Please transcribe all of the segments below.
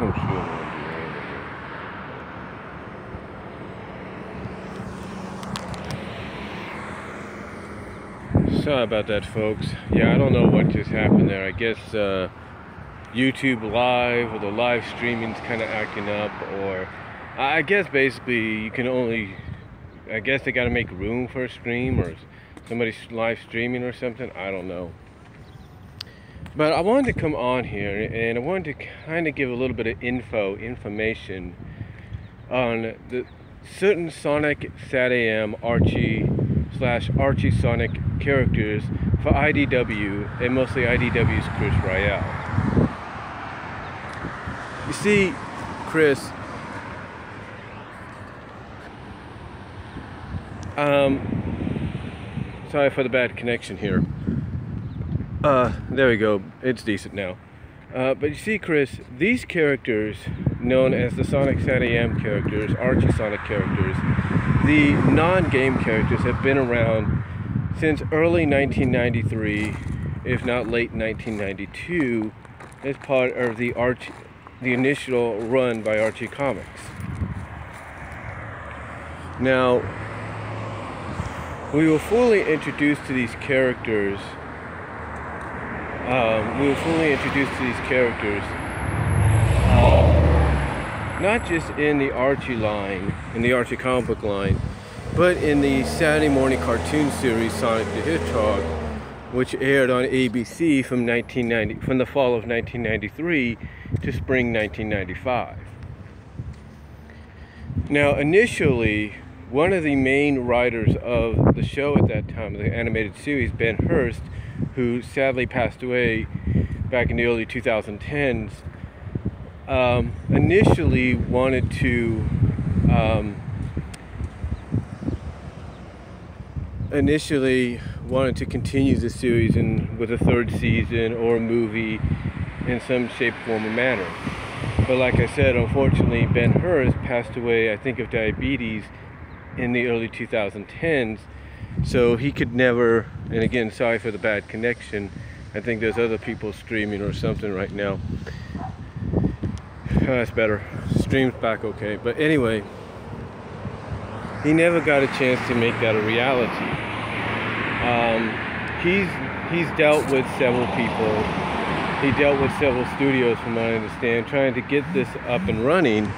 I'm sure. Sorry about that, folks. Yeah, I don't know what just happened there. I guess YouTube Live or the live streaming's kind of acting up, or I guess basically you can only, I guess they got to make room for a stream, or somebody's live streaming or something. I don't know. But I wanted to come on here and I wanted to kind of give a little bit of information on the certain Sonic SatAM Archie Sonic characters for IDW, and mostly IDW's Chris Ryall. You see, Chris, sorry for the bad connection here. There we go, it's decent now. But you see, Chris, these characters known as the Sonic SatAM characters, Archie Sonic characters, the non-game characters have been around since early 1993, if not late 1992, as part of the initial run by Archie Comics. Now, we were fully introduced to these characters. Not just in the Archie line, in the Archie comic book line, but in the Saturday morning cartoon series Sonic the Hedgehog, which aired on ABC from the fall of 1993 to spring 1995. Now, initially, one of the main writers of the show at that time, the animated series, Ben Hurst, who sadly passed away back in the early 2010s, initially wanted to continue the series with a third season or a movie in some shape, form, or manner. But like I said, unfortunately, Ben Hurst passed away, I think, of diabetes in the early 2010s, so he could never, and again, sorry for the bad connection, I think there's other people streaming or something right now. Oh, that's better. Stream's back okay. But anyway, he never got a chance to make that a reality. He's dealt with several people. He dealt with several studios, from what I understand, trying to get this up and running.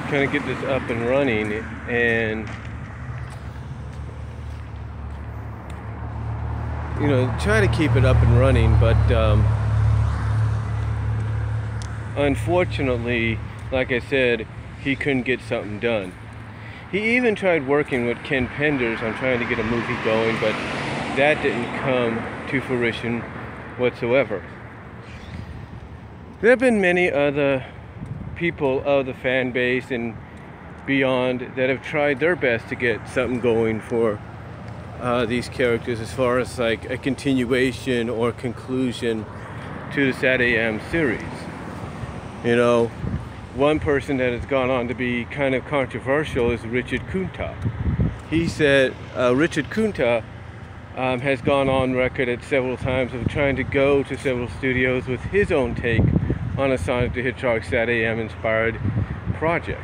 Kind of get this up and running, and try to keep it up and running, but unfortunately, like I said, he couldn't get something done. He even tried working with Ken Penders on trying to get a movie going, but that didn't come to fruition whatsoever. There have been many other people of the fan base and beyond that have tried their best to get something going for these characters, as far as like a continuation or conclusion to the SatAM series. One person that has gone on to be kind of controversial is Richard Kunta. He said Richard Kunta has gone on record at several times of trying to go to several studios with his own take on a Sonic the Hedgehog SatAM inspired project,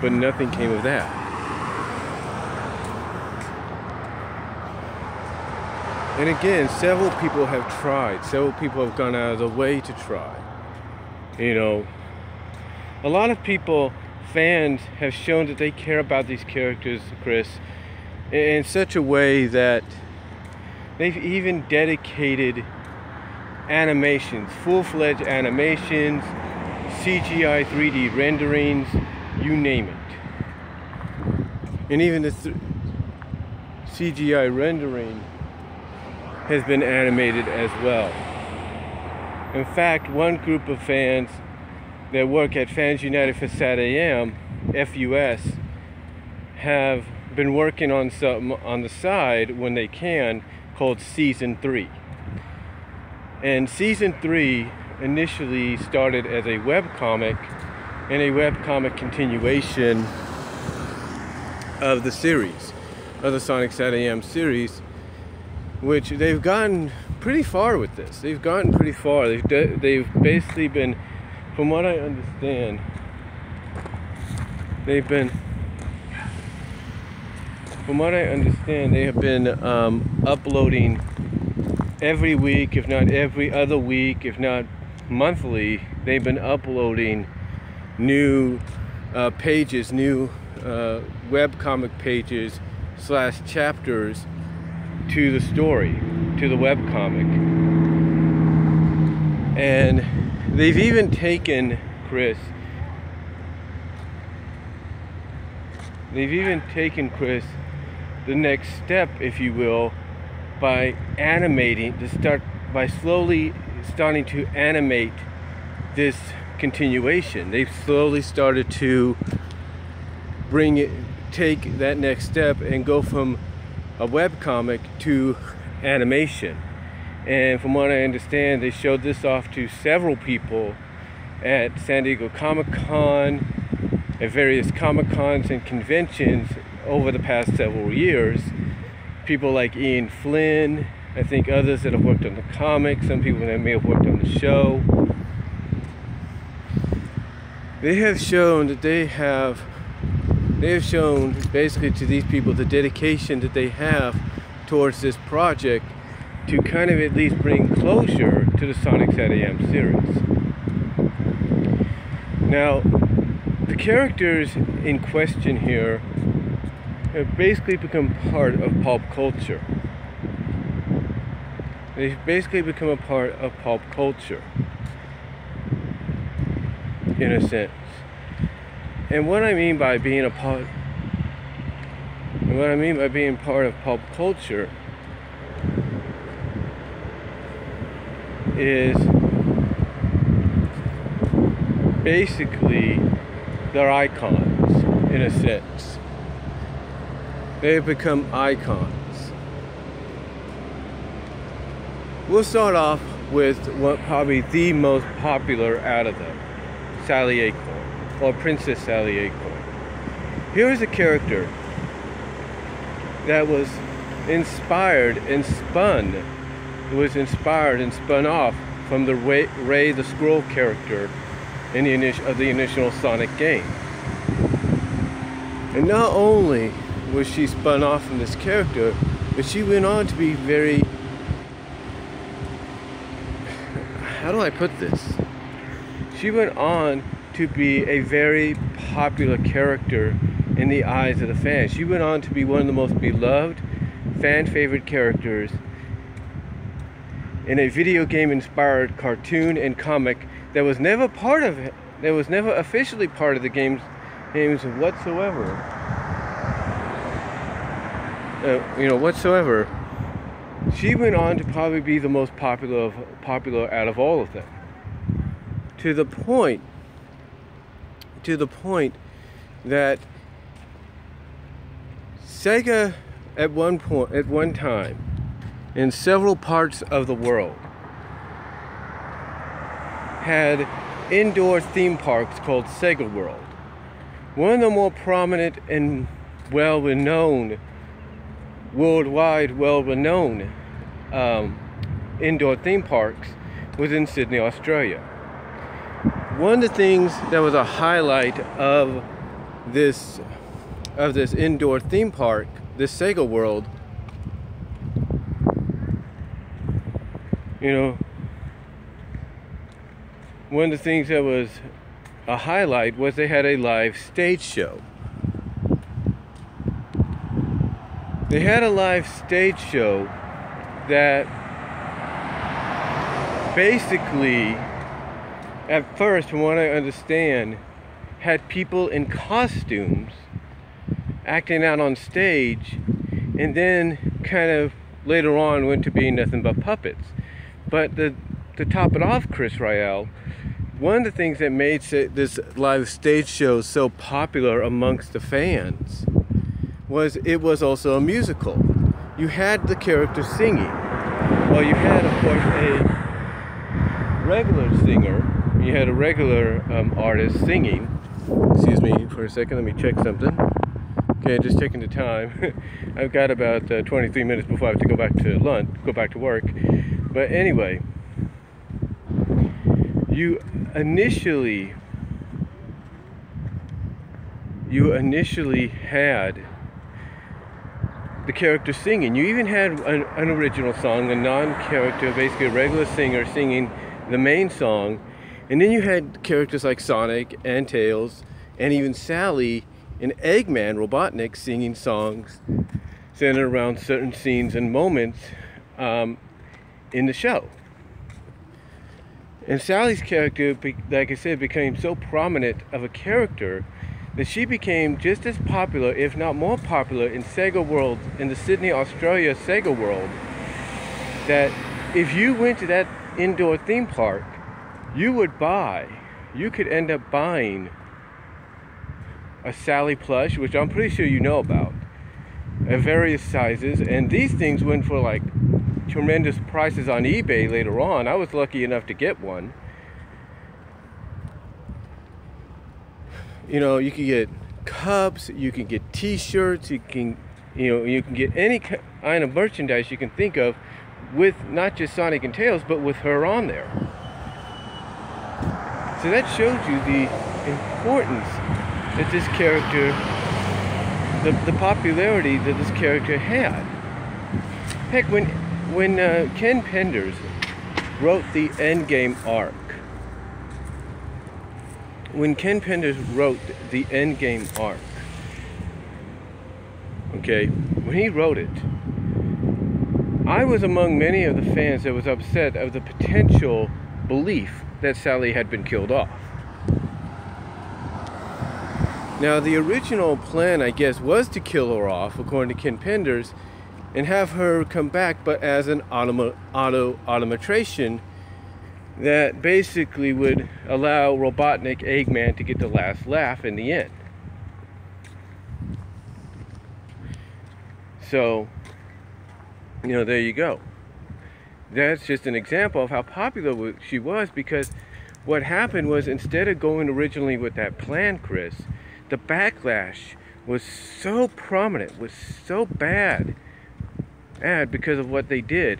but nothing came of that. And again, several people have tried. Several people have gone out of the way to try. A lot of people, fans, have shown that they care about these characters, Chris, in such a way that they've even dedicated animations, full-fledged animations, CGI 3D renderings, you name it. And even the CGI rendering has been animated as well. In fact, one group of fans that work at Fans United for SatAM, FUS, have been working on something on the side when they can called Season 3. And Season 3 initially started as a webcomic and a webcomic continuation of the series, of the Sonic SatAM series, which they've gotten pretty far with this. They've gotten pretty far. They've basically been, from what I understand, they have been uploading every week, if not every other week, if not monthly. They've been uploading new pages, new webcomic pages / chapters to the story, to the webcomic. And they've even taken, Chris, the next step, if you will, by slowly starting to animate this continuation. They've slowly started to take that next step and go from a webcomic to animation. And from what I understand, they showed this off to several people at San Diego Comic-Con, at various Comic-Cons and conventions over the past several years. People like Ian Flynn, I think others that have worked on the comics, some people that may have worked on the show. They have shown that they have shown basically to these people the dedication that they have towards this project to kind of at least bring closure to the Sonic SatAM series. Now, the characters in question here have basically become part of pulp culture. They've basically become a part of pulp culture, in a sense. And what I mean by being part of pulp culture is basically they're icons, in a sense. They have become icons. We'll start off with what probably the most popular out of them, Sally Acorn, or Princess Sally Acorn. Here is a character that was inspired and spun off from the Ray the Squirrel character in the initial Sonic game. And not only was she spun off from this character, but she went on to be very, how do I put this? She went on to be a very popular character in the eyes of the fans. She went on to be one of the most beloved, fan-favorite characters in a video game-inspired cartoon and comic that was never officially part of the games whatsoever. Whatsoever. She went on to probably be the most popular out of all of them. To the point that Sega at one time in several parts of the world had indoor theme parks called Sega World. One of the more prominent and worldwide well-renowned indoor theme parks was in Sydney, Australia. One of the things that was a highlight of this indoor theme park, this Sega World, one of the things that was a highlight was they had a live stage show. They had a live stage show that basically, at first, from what I understand, had people in costumes acting out on stage, and then kind of later on went to being nothing but puppets. But to top it off, Chris Ryall, one of the things that made this live stage show so popular amongst the fans was it was also a musical. you had the character singing. Well, you had, of course, a regular singer. You had a regular artist singing. Excuse me for a second, let me check something. Okay, just checking the time. I've got about 23 minutes before I have to go back to lunch, go back to work. But anyway, you initially had the character singing. You even had an original song, a non-character, basically a regular singer singing the main song. And then you had characters like Sonic and Tails and even Sally and Eggman, Robotnik, singing songs centered around certain scenes and moments in the show. And Sally's character, like I said, became so prominent of a character that she became just as popular, if not more popular, in Sega World, in the Sydney, Australia Sega World, that if you went to that indoor theme park, you could end up buying a Sally plush, which I'm pretty sure you know about, at various sizes, and these things went for like tremendous prices on eBay later on. I was lucky enough to get one. You know, you can get cups, you can get t-shirts, you can get any kind of merchandise you can think of with not just Sonic and Tails, but with her on there. So that shows you the importance that this character, the popularity that this character had. Heck, when Ken Penders wrote the Endgame arc, okay, when he wrote it, I was among many of the fans that was upset of the potential belief that Sally had been killed off. Now, the original plan, I guess, was to kill her off, according to Ken Penders, and have her come back, but as an automatration that basically would allow Robotnik, Eggman, to get the last laugh in the end. So, you know, there you go. That's just an example of how popular she was, because what happened was, instead of going originally with that plan, Chris, the backlash was so prominent, was so bad because of what they did,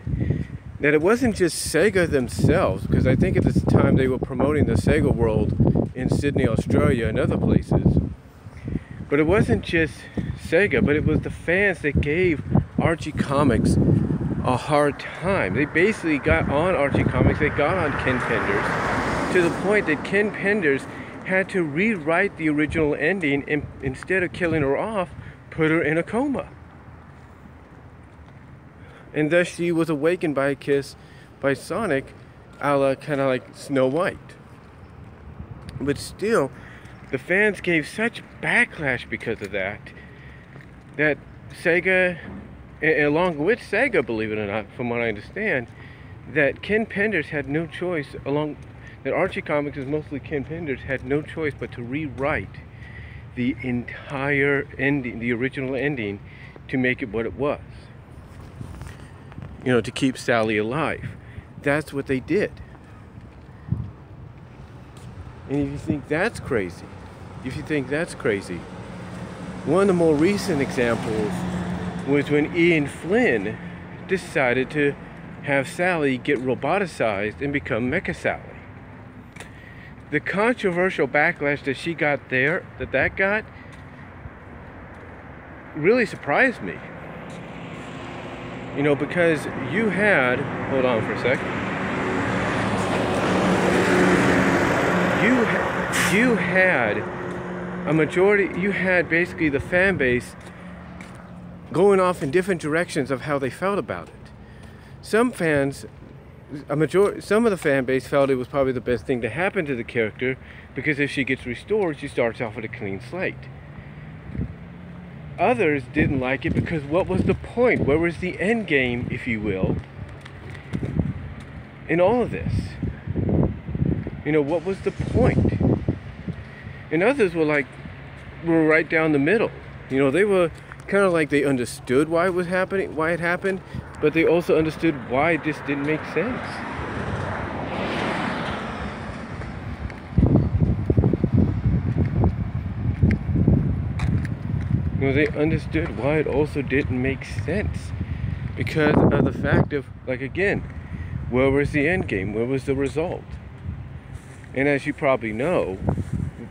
that it wasn't just Sega themselves, because I think at this time they were promoting the Sega World in Sydney, Australia and other places. But it wasn't just Sega, but it was the fans that gave Archie Comics a hard time. They basically got on Archie Comics, they got on Ken Penders, to the point that Ken Penders had to rewrite the original ending, and instead of killing her off, put her in a coma. And thus she was awakened by a kiss by Sonic, a la kind of like Snow White. But still, the fans gave such backlash because of that, that Sega, and along with Sega, believe it or not, from what I understand, that Ken Penders had no choice, that Archie Comics is mostly Ken Penders, had no choice but to rewrite the entire ending, the original ending, to make it what it was. You know, to keep Sally alive. That's what they did. And if you think that's crazy, one of the more recent examples was when Ian Flynn decided to have Sally get roboticized and become Mecha Sally. The controversial backlash that she got there, that got, really surprised me. You know, because you had, hold on for a sec. You had a majority, you had basically the fan base going off in different directions of how they felt about it. Some fans, some of the fan base felt it was probably the best thing to happen to the character, because if she gets restored, she starts off with a clean slate. Others didn't like it because what was the point? Where was the end game, if you will, in all of this? You know, what was the point? And others were right down the middle. You know, they were kind of like they understood why it was happening, why it happened, but they also understood why it just didn't make sense. You know, they understood why it also didn't make sense because of the fact of, like, again, where was the end game? Where was the result? And as you probably know,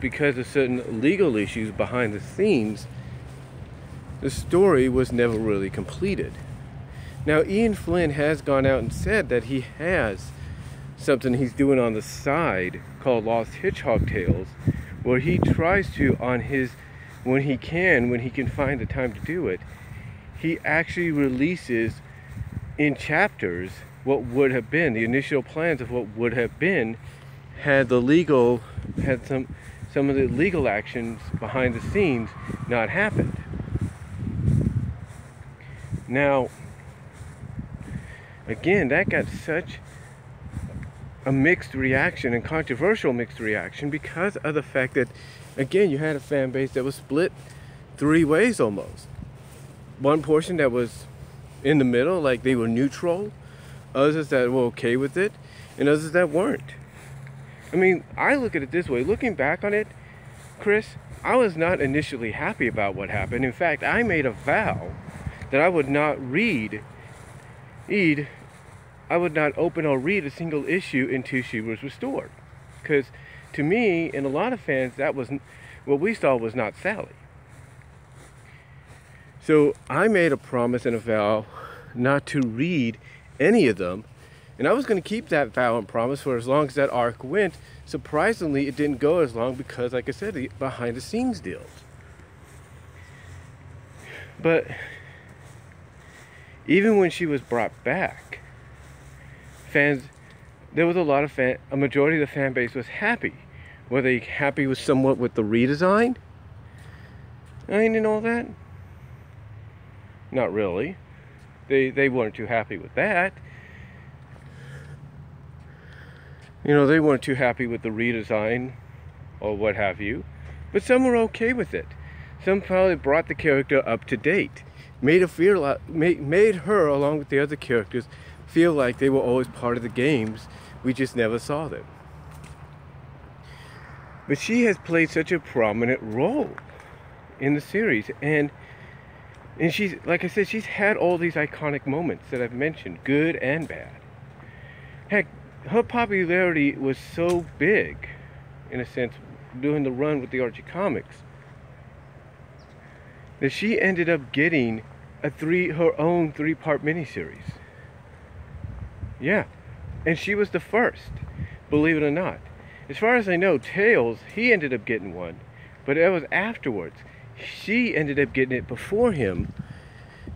because of certain legal issues behind the scenes, the story was never really completed. Now, Ian Flynn has gone out and said that he has something he's doing on the side called Lost Hedgehog Tales, where he tries to, on his, when he can find the time to do it, he actually releases in chapters what would have been the initial plans of what would have been had some of the legal actions behind the scenes not happened. Now, again, that got such a mixed reaction and controversial mixed reaction because of the fact that, again, you had a fan base that was split three ways almost. One portion that was in the middle, like they were neutral, others that were okay with it, and others that weren't. I mean, I look at it this way. Looking back on it, Chris, I was not initially happy about what happened. In fact, I made a vow that I would not I would not open or read a single issue until she was restored. Because to me, and a lot of fans, that was what we saw was not Sally. So I made a promise and a vow not to read any of them. And I was going to keep that vow and promise for as long as that arc went. Surprisingly, it didn't go as long because, like I said, the behind the scenes deals. But even when she was brought back, there was a majority of the fan base was happy. Were they happy with somewhat with the redesign? And all that? Not really. They weren't too happy with that. You know, they weren't too happy with the redesign or what have you. But some were okay with it. Some probably brought the character up to date. Made her, along with the other characters, feel like they were always part of the games. We just never saw them. But she has played such a prominent role in the series. And she's, like I said, she's had all these iconic moments that I've mentioned, good and bad. Heck, her popularity was so big, in a sense, doing the run with the Archie comics, that she ended up getting her own 3-part miniseries. Yeah, and she was the first, believe it or not. As far as I know, Tails, he ended up getting one, but it was afterwards. She ended up getting it before him,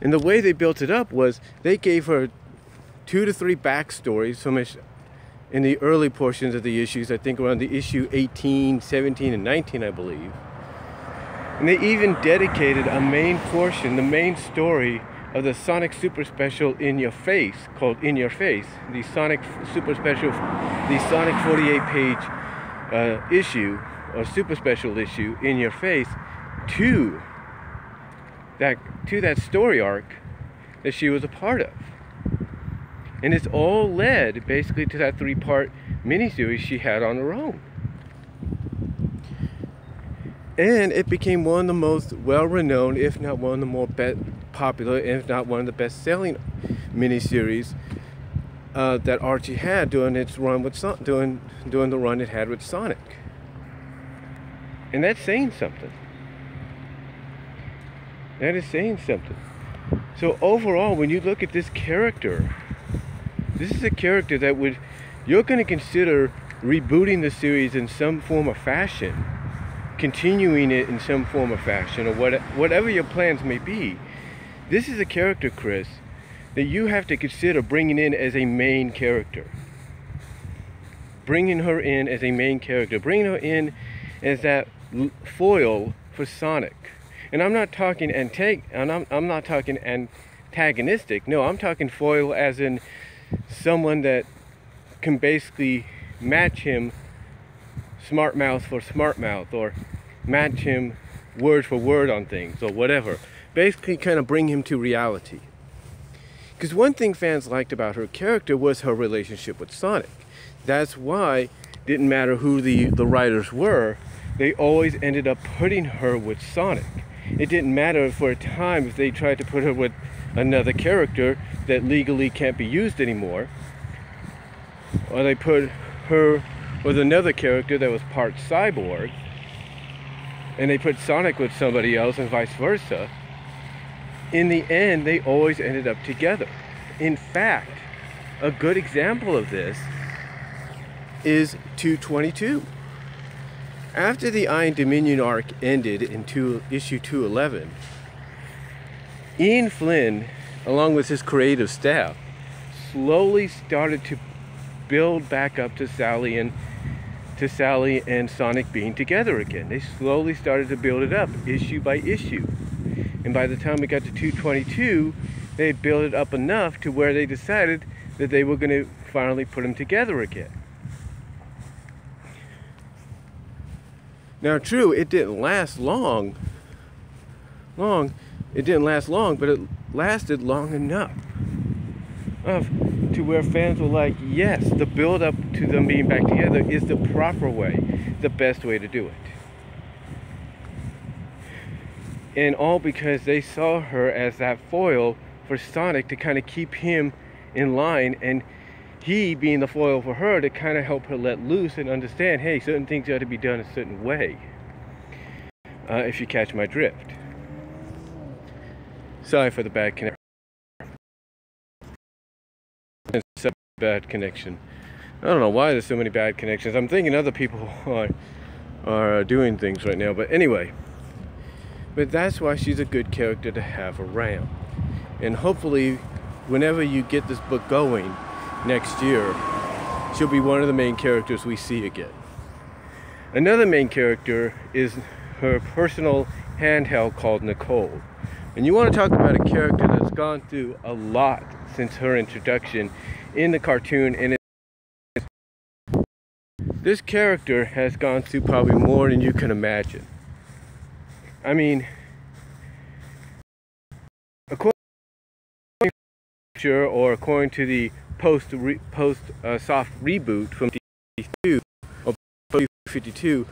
and the way they built it up was they gave her 2 to 3 backstories in the early portions of the issues, I think around the issue 18, 17, and 19, I believe. And they even dedicated a main portion, the main story of the Sonic Super Special In Your Face, called In Your Face, the Sonic Super Special, the Sonic 48-page issue, or Super Special issue, In Your Face, to that story arc that she was a part of. And it's all led basically to that 3-part miniseries she had on her own. And it became one of the most well-renowned, if not one of the more popular, if not one of the best-selling miniseries that Archie had during its run with during the run it had with Sonic. And that's saying something. That is saying something. So overall, when you look at this character, this is a character that you're going to consider rebooting the series in some form or fashion, continuing it in some form or fashion, or whatever your plans may be. This is a character, Chris, that you have to consider bringing in as a main character. Bringing her in as a main character. Bringing her in as that foil for Sonic. And I'm not talking I'm not talking antagonistic. No, I'm talking foil as in someone that can basically match him smartmouth for smartmouth, or match him word for word on things, or whatever. basically kind of bring him to reality. Because one thing fans liked about her character was her relationship with Sonic. That's why it didn't matter who the writers were, they always ended up putting her with Sonic. It didn't matter for a time if they tried to put her with another character that legally can't be used anymore, or they put her with another character that was part cyborg, and they put Sonic with somebody else and vice versa. In the end, they always ended up together. In fact, a good example of this is 222. After the Iron Dominion arc ended in issue 211, Ian Flynn, along with his creative staff, slowly started to build back up to Sally and Sonic being together again. They slowly started to build it up, issue by issue. And by the time we got to 222, they had built it up enough to where they decided that they were going to finally put them together again. Now, true, it didn't last long. It didn't last long, but it lasted long enough to where fans were like, yes, the build up to them being back together is the proper way, the best way to do it. And all because they saw her as that foil for Sonic to kind of keep him in line, and he being the foil for her to kind of help her let loose and understand, hey, certain things got to be done a certain way, if you catch my drift. Sorry for the bad connection. It's a bad connection. I don't know why there's so many bad connections. I'm thinking other people are doing things right now, but anyway. But that's why she's a good character to have around. And hopefully, whenever you get this book going next year, she'll be one of the main characters we see again. Another main character is her personal handheld called Nicole. And you want to talk about a character that's gone through a lot since her introduction in the cartoon. And this character has gone through probably more than you can imagine. I mean, according to the post soft reboot from 52,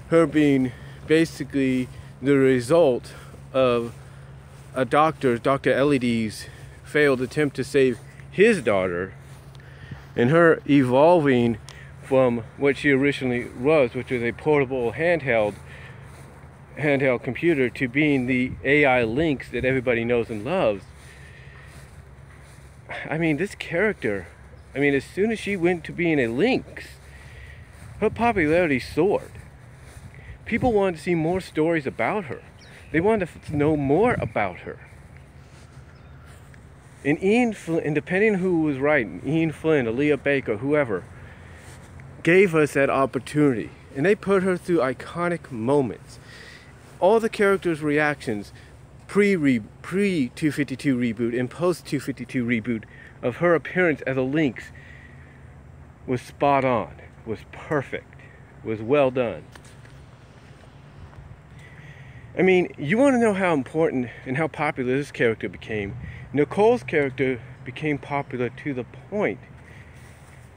her being basically the result of Dr. LED's failed attempt to save his daughter, and her evolving from what she originally was, which was a portable handheld computer, to being the AI Lynx that everybody knows and loves. I mean, this character, I mean, as soon as she went to being a Lynx, her popularity soared. People wanted to see more stories about her. They wanted to know more about her. And Ian Flynn, and depending on who was writing, Ian Flynn, Aaliyah Baker, whoever, gave us that opportunity. And they put her through iconic moments. All the characters' reactions pre-252 reboot and post-252 reboot of her appearance as a Lynx was spot on, was perfect, was well done. I mean, you want to know how important and how popular this character became. Nicole's character became popular to the point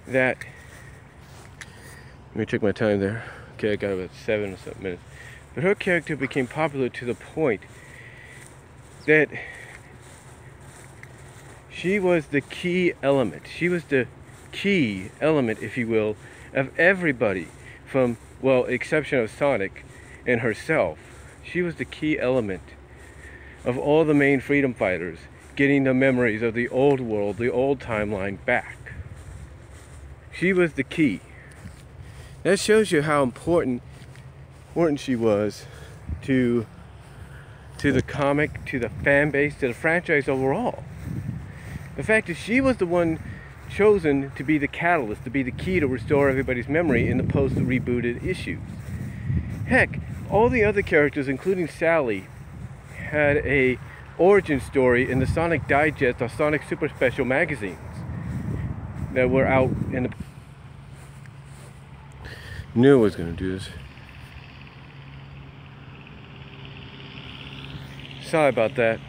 that, let me check my time there. Okay, I got about 7 or something minutes. But her character became popular to the point that she was the key element. She was the key element, if you will, of everybody from, well, exception of Sonic and herself. She was the key element of all the main freedom fighters getting the memories of the old world, the old timeline back. She was the key. That shows you how important she was to the comic, to the fan base, to the franchise overall. The fact that she was the one chosen to be the catalyst, to be the key to restore everybody's memory in the post-rebooted issues. Heck, all the other characters, including Sally, had a origin story in the Sonic Digest or Sonic Super Special magazines that were out in the... Knew I was going to do this. Sorry about that.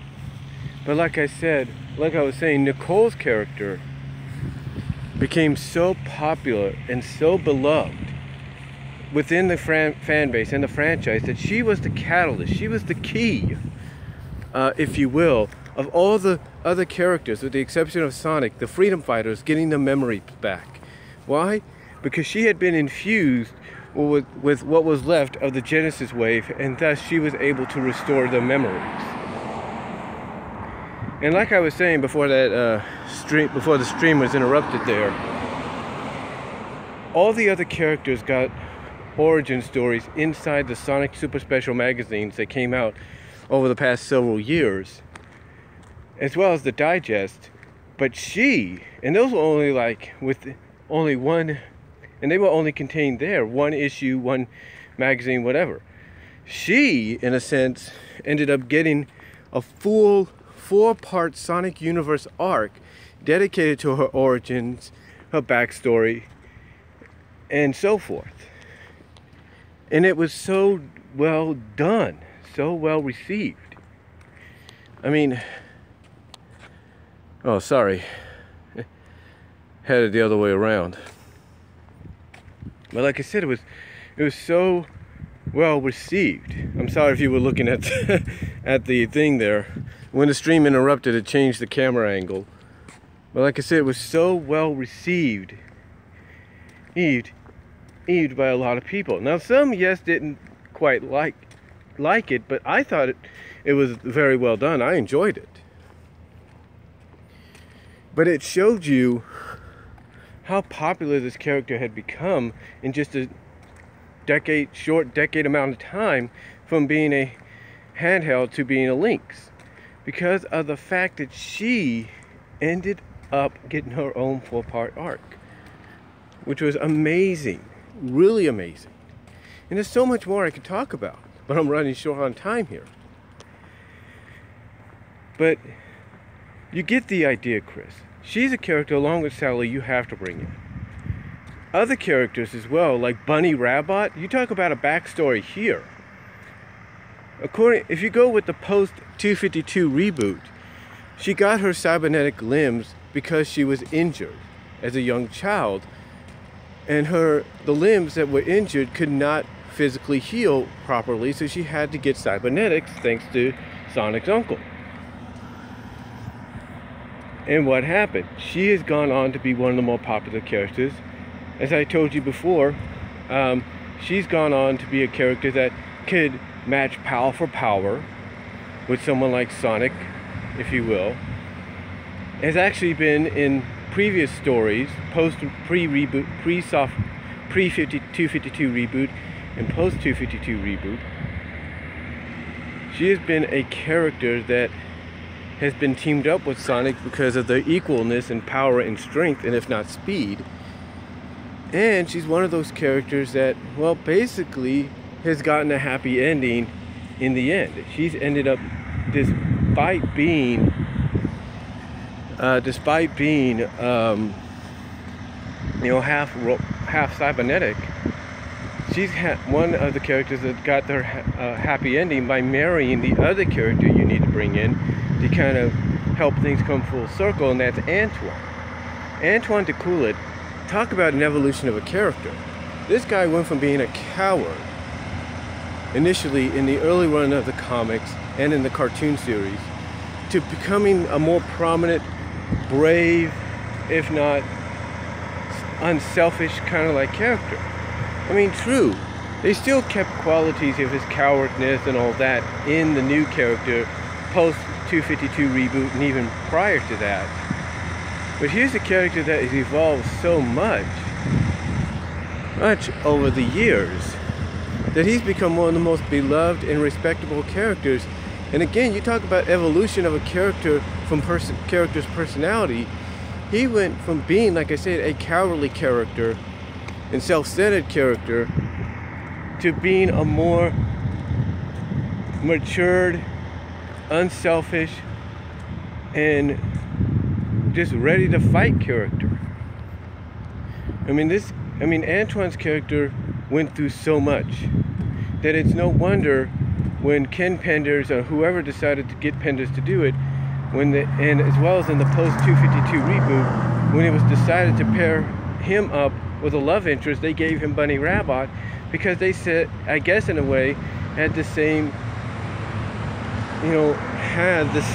But like I said, like I was saying, Nicole's character became so popular and so beloved within the fan base and the franchise that she was the catalyst, she was the key, if you will, of all the other characters, with the exception of Sonic, the freedom fighters, getting the memory back. Why? Because she had been infused with what was left of the Genesis wave, and thus she was able to restore the memories. And like I was saying before that before the stream was interrupted there, all the other characters got origin stories inside the Sonic Super Special magazines that came out over the past several years, as well as the digest. But she, and those were only like with only one, and they were only contained there, one issue, one magazine, whatever. She, in a sense, ended up getting a full 4-part Sonic Universe arc dedicated to her origins, her backstory, and so forth. And it was so well done, so well received. I mean, oh, sorry, had it the other way around. But like I said, it was so well received. I'm sorry if you were looking at at the thing there. When the stream interrupted, it changed the camera angle. But like I said, it was so well received by a lot of people. Now some, yes, didn't quite like it, but I thought it was very well done. I enjoyed it. But it showed you how popular this character had become in just a short decade amount of time, from being a handheld to being a Lynx, because of the fact that she ended up getting her own 4-part arc, which was amazing, really amazing. And there's so much more I could talk about, but I'm running short on time here. But you get the idea, Chris. She's a character, along with Sally, you have to bring in. Other characters as well, like Bunny Rabbot. You talk about a backstory here. If you go with the post-252 reboot, she got her cybernetic limbs because she was injured as a young child, and the limbs that were injured could not physically heal properly, so she had to get cybernetics thanks to Sonic's uncle. And what happened? She has gone on to be one of the more popular characters. As I told you before, she's gone on to be a character that could match power for power with someone like Sonic, if you will. Has actually been in previous stories, pre-252 reboot and post-252 reboot. She has been a character that has been teamed up with Sonic because of their equalness in power and strength, and if not speed. And she's one of those characters that, well, basically has gotten a happy ending in the end. She's ended up, despite being half cybernetic, she's one of the characters that got their happy ending by marrying the other character you need to bring in to kind of help things come full circle, and that's Antoine. Antoine, to cool it, talk about an evolution of a character. This guy went from being a coward initially in the early run of the comics and in the cartoon series to becoming a more prominent, brave, if not unselfish kind of like character. I mean, true, they still kept qualities of his cowardness and all that in the new character post 252 reboot and even prior to that. But here's a character that has evolved so much over the years that he's become one of the most beloved and respectable characters. And again, you talk about evolution of a character from character's personality. He went from being, like I said, a cowardly character and self-centered character to being a more matured, unselfish, and just ready to fight character. I mean, Antoine's character went through so much that it's no wonder when Ken Penders or whoever decided to get Penders to do it, and as well as in the post 252 reboot, when it was decided to pair him up with a love interest, they gave him Bunny Rabbot because they said, I guess in a way, had the same, had this,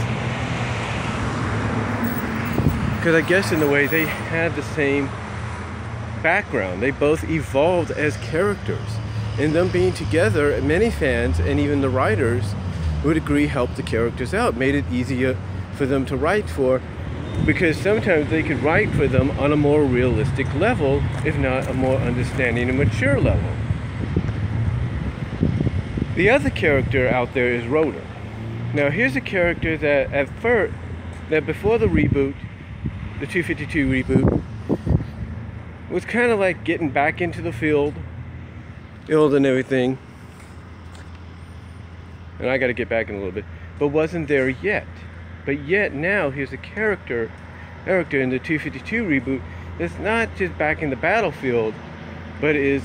because I guess in a way they had the same background. They both evolved as characters, and them being together, many fans and even the writers would agree helped the characters out, made it easier for them to write for, because sometimes they could write for them on a more realistic level, if not a more understanding and mature level. The other character out there is Rotor. Now here's a character that before the reboot, the 252 reboot, was kind of like getting back into the field, ill and everything, and I got to get back in a little bit, but wasn't there yet. But yet now here's a character in the 252 reboot that's not just back in the battlefield, but is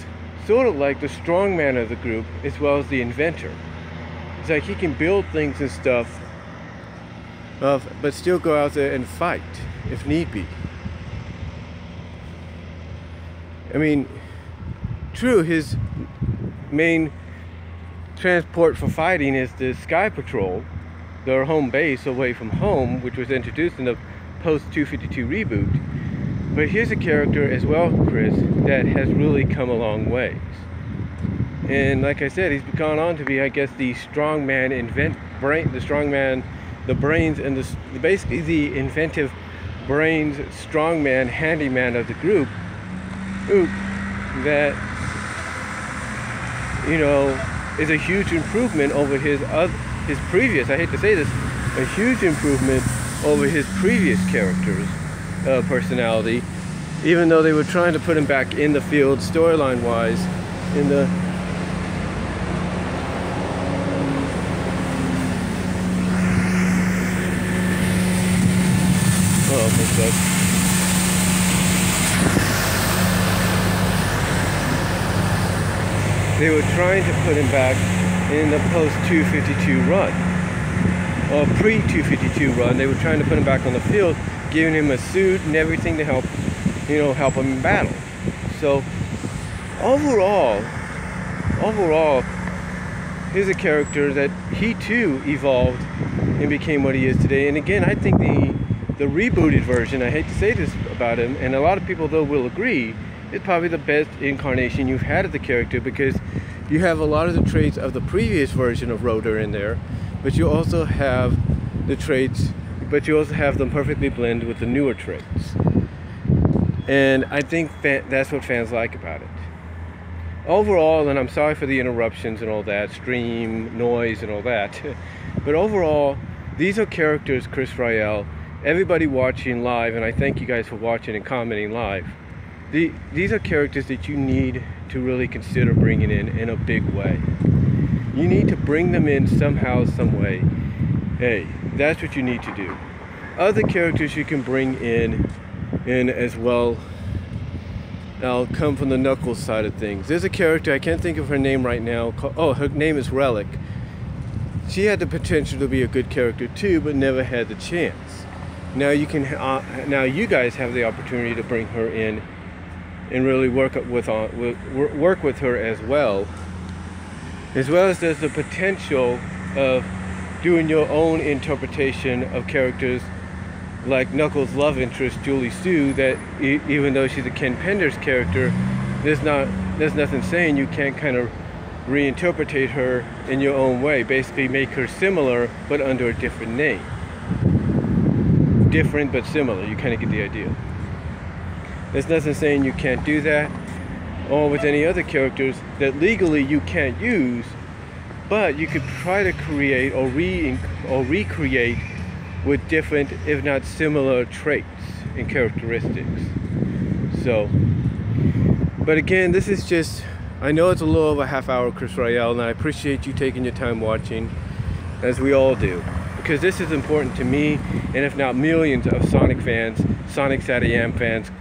sort of like the strongman of the group as well as the inventor. It's like he can build things and stuff, but still go out there and fight if need be. I mean, true, his main transport for fighting is the Sky Patrol, their home base away from home, which was introduced in the post-252 reboot. But here's a character as well, Chris, that has really come a long ways. And like I said, he's gone on to be, I guess, the strongman, the brains, and basically the inventive brains, strongman, handyman of the group, that, is a huge improvement over his previous, I hate to say this, a huge improvement over his previous character's personality, even though they were trying to put him back in the field storyline wise in the they were trying to put him back in the post-252 run, or pre-252 run. They were trying to put him back on the field, giving him a suit and everything to help him in battle. So overall, here's a character that he too evolved and became what he is today. And again, I think the rebooted version, I hate to say this about him, and a lot of people though will agree, is probably the best incarnation you've had of the character, because you have a lot of the traits of the previous version of Rotor in there, but you also have them perfectly blend with the newer traits. And I think that's what fans like about it. Overall, and I'm sorry for the interruptions and all that, stream, noise and all that, but overall, these are characters, Chris Ryall, everybody watching live, and I thank you guys for watching and commenting live. These are characters that you need to really consider bringing in a big way. You need to bring them in somehow, some way. Hey, that's what you need to do. Other characters you can bring in as well. I'll come from the Knuckles side of things. There's a character, I can't think of her name right now. Her name is Relic. She had the potential to be a good character too, but never had the chance. Now you guys have the opportunity to bring her in and really work with her as well as there's the potential of doing your own interpretation of characters like Knuckles' love interest, Julie Sue, that even though she's a Ken Penders character, there's nothing saying you can't kind of reinterpret her in your own way, basically make her similar but under a different name. Different but similar, you kind of get the idea. There's nothing saying you can't do that, or with any other characters that legally you can't use, but you could try to create or recreate with different, if not similar, traits and characteristics. So, but again, this is just, I know it's a little over a half hour, Chris Ryall, and I appreciate you taking your time watching, as we all do, because this is important to me, and if not millions of Sonic fans, Sonic SatAM fans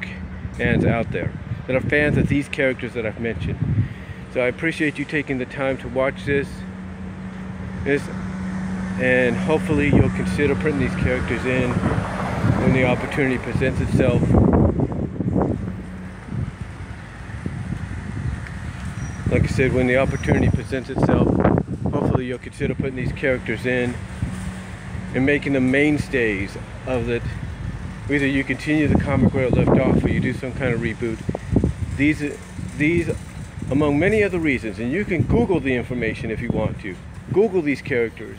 out there that are fans of these characters that I've mentioned. So I appreciate you taking the time to watch this. And hopefully you'll consider putting these characters in when the opportunity presents itself. Like I said, when the opportunity presents itself, hopefully you'll consider putting these characters in and making them mainstays of it. Either you continue the comic where it left off, or you do some kind of reboot. These, among many other reasons, and you can Google the information if you want to. Google these characters,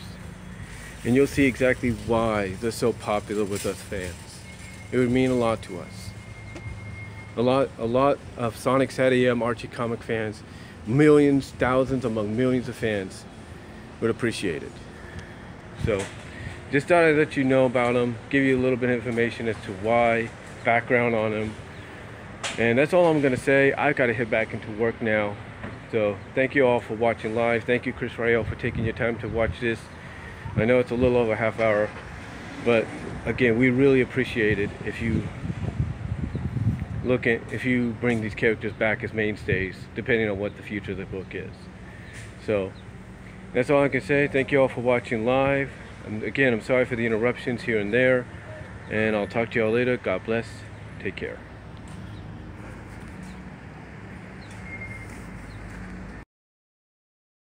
and you'll see exactly why they're so popular with us fans. It would mean a lot to us. A lot of Sonic, SatAM, Archie comic fans, millions, thousands among millions of fans would appreciate it. So, just thought I'd let you know about them, give you a little bit of information as to why, background on them. And that's all I'm going to say. I've got to head back into work now. So thank you all for watching live. Thank you, Chris Ryall, for taking your time to watch this. I know it's a little over a half hour, but again, we really appreciate it if you bring these characters back as mainstays, depending on what the future of the book is. So that's all I can say. Thank you all for watching live. And again, I'm sorry for the interruptions here and there, and I'll talk to you all later. God bless. Take care.